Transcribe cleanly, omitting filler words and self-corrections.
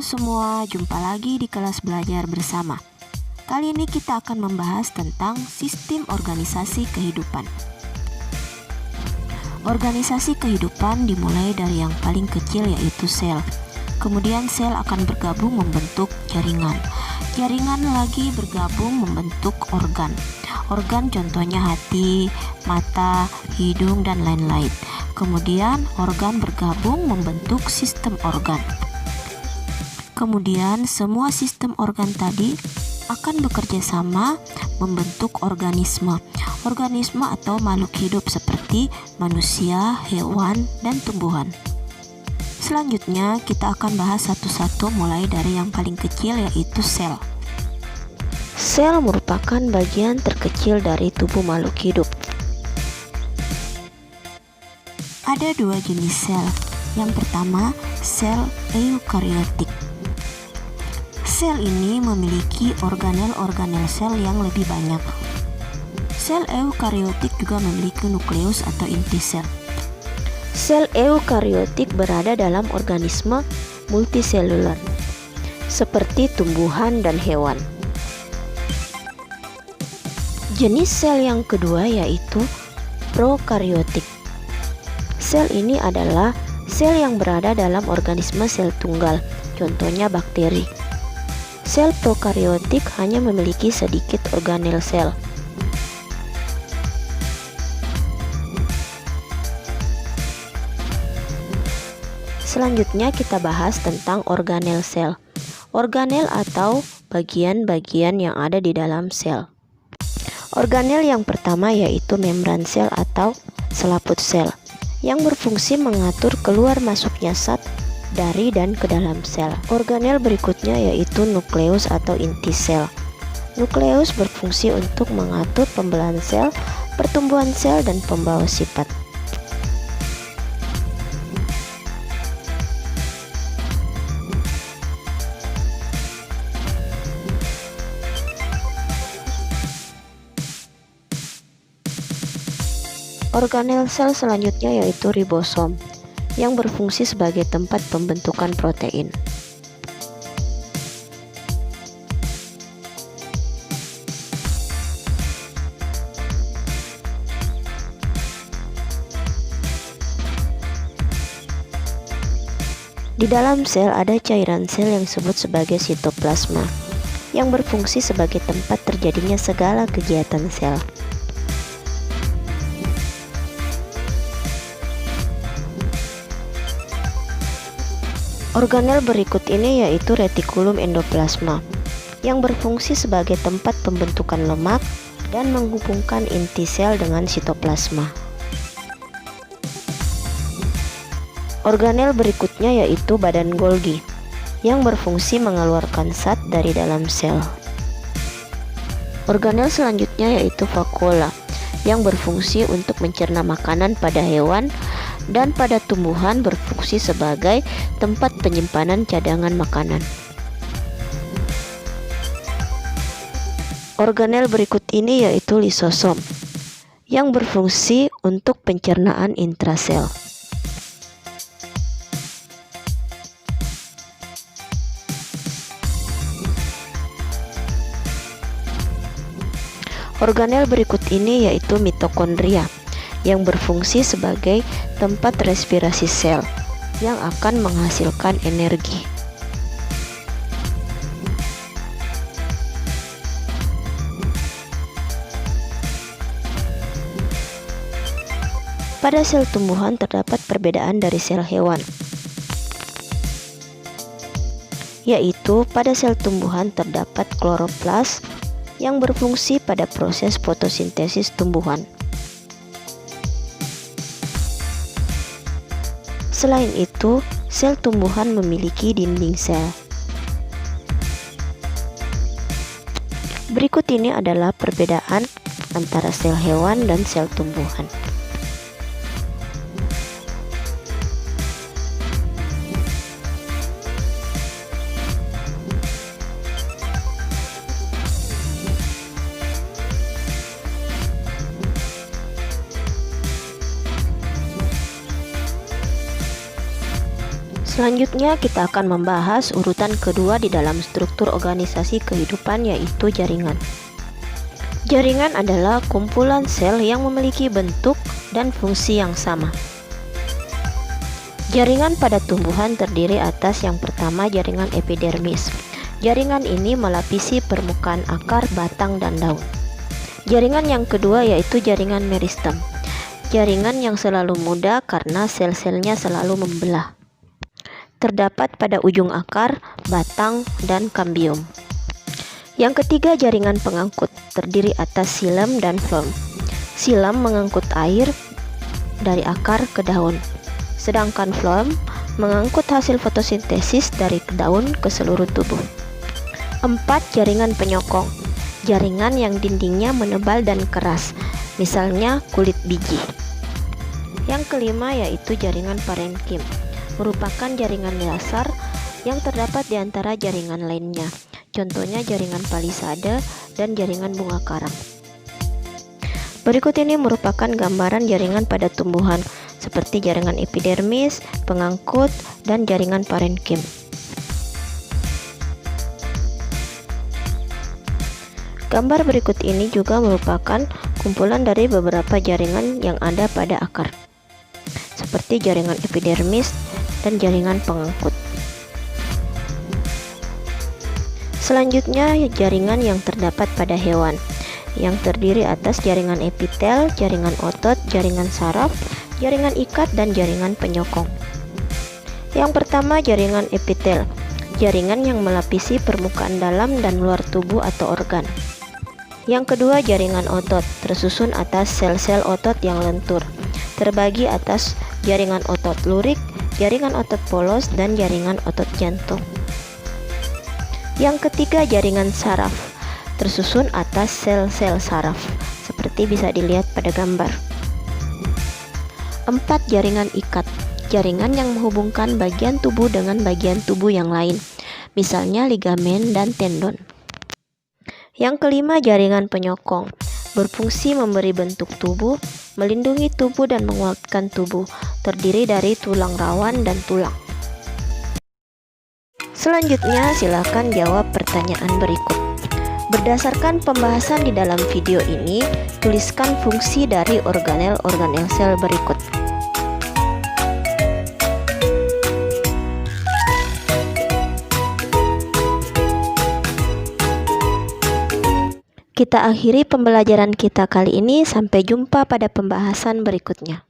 Halo semua, jumpa lagi di kelas belajar bersama. Kali ini kita akan membahas tentang sistem organisasi kehidupan. Organisasi kehidupan dimulai dari yang paling kecil, yaitu sel. Kemudian sel akan bergabung membentuk jaringan. Jaringan lagi bergabung membentuk organ. Organ contohnya hati, mata, hidung, dan lain-lain. Kemudian organ bergabung membentuk sistem organ. Kemudian semua sistem organ tadi akan bekerja sama membentuk organisme. Organisme atau makhluk hidup seperti manusia, hewan, dan tumbuhan. Selanjutnya kita akan bahas satu-satu mulai dari yang paling kecil, yaitu sel. Sel merupakan bagian terkecil dari tubuh makhluk hidup. Ada dua jenis sel. Yang pertama, sel eukariotik. Sel ini memiliki organel-organel sel yang lebih banyak. Sel eukariotik juga memiliki nukleus atau inti sel. Sel eukariotik berada dalam organisme multiselular, seperti tumbuhan dan hewan. Jenis sel yang kedua yaitu prokariotik. Sel ini adalah sel yang berada dalam organisme sel tunggal, contohnya bakteri. Sel prokariotik hanya memiliki sedikit organel sel. Selanjutnya kita bahas tentang organel sel. Organel atau bagian-bagian yang ada di dalam sel. Organel yang pertama yaitu membran sel atau selaput sel, yang berfungsi mengatur keluar masuknya zat dari dan ke dalam sel. Organel berikutnya yaitu nukleus atau inti sel. Nukleus berfungsi untuk mengatur pembelahan sel, pertumbuhan sel, dan pembawa sifat. Organel sel selanjutnya yaitu ribosom, yang berfungsi sebagai tempat pembentukan protein. Di dalam sel ada cairan sel yang disebut sebagai sitoplasma, yang berfungsi sebagai tempat terjadinya segala kegiatan sel. Organel berikut ini yaitu retikulum endoplasma, yang berfungsi sebagai tempat pembentukan lemak dan menghubungkan inti sel dengan sitoplasma. Organel berikutnya yaitu badan Golgi, yang berfungsi mengeluarkan zat dari dalam sel. Organel selanjutnya yaitu vakuola, yang berfungsi untuk mencerna makanan pada hewan, dan pada tumbuhan berfungsi sebagai tempat penyimpanan cadangan makanan. Organel berikut ini yaitu lisosom, yang berfungsi untuk pencernaan intrasel. Organel berikut ini yaitu mitokondria, yang berfungsi sebagai tempat respirasi sel yang akan menghasilkan energi. Pada sel tumbuhan terdapat perbedaan dari sel hewan, yaitu pada sel tumbuhan terdapat kloroplas yang berfungsi pada proses fotosintesis tumbuhan. Selain itu, sel tumbuhan memiliki dinding sel. Berikut ini adalah perbedaan antara sel hewan dan sel tumbuhan. Selanjutnya kita akan membahas urutan kedua di dalam struktur organisasi kehidupan, yaitu jaringan. Jaringan adalah kumpulan sel yang memiliki bentuk dan fungsi yang sama. Jaringan pada tumbuhan terdiri atas yang pertama jaringan epidermis. Jaringan ini melapisi permukaan akar, batang, dan daun. Jaringan yang kedua yaitu jaringan meristem. Jaringan yang selalu muda karena sel-selnya selalu membelah. Terdapat pada ujung akar, batang, dan kambium. Yang ketiga jaringan pengangkut, terdiri atas xilem dan phloem. Xilem mengangkut air dari akar ke daun, sedangkan phloem mengangkut hasil fotosintesis dari daun ke seluruh tubuh. 4. Jaringan penyokong, jaringan yang dindingnya menebal dan keras, misalnya kulit biji. Yang kelima yaitu jaringan parenkim, merupakan jaringan dasar yang terdapat di antara jaringan lainnya, contohnya jaringan palisade dan jaringan bunga karang. Berikut ini merupakan gambaran jaringan pada tumbuhan seperti jaringan epidermis, pengangkut, dan jaringan parenkim. Gambar berikut ini juga merupakan kumpulan dari beberapa jaringan yang ada pada akar, seperti jaringan epidermis dan jaringan pengangkut. Selanjutnya, jaringan yang terdapat pada hewan, yang terdiri atas jaringan epitel, jaringan otot, jaringan saraf, jaringan ikat, dan jaringan penyokong. Yang pertama, jaringan epitel, jaringan yang melapisi permukaan dalam dan luar tubuh atau organ. Yang kedua, jaringan otot, tersusun atas sel-sel otot yang lentur, terbagi atas jaringan otot lurik, jaringan otot polos, dan jaringan otot jantung. Yang ketiga, jaringan saraf, tersusun atas sel-sel saraf, seperti bisa dilihat pada gambar. 4. Jaringan ikat, jaringan yang menghubungkan bagian tubuh dengan bagian tubuh yang lain, misalnya ligamen dan tendon. Yang kelima, jaringan penyokong, berfungsi memberi bentuk tubuh, melindungi tubuh, dan menguatkan tubuh, terdiri dari tulang rawan dan tulang. Selanjutnya, silakan jawab pertanyaan berikut. Berdasarkan pembahasan di dalam video ini, tuliskan fungsi dari organel-organel sel berikut. Kita akhiri pembelajaran kita kali ini. Sampai jumpa pada pembahasan berikutnya.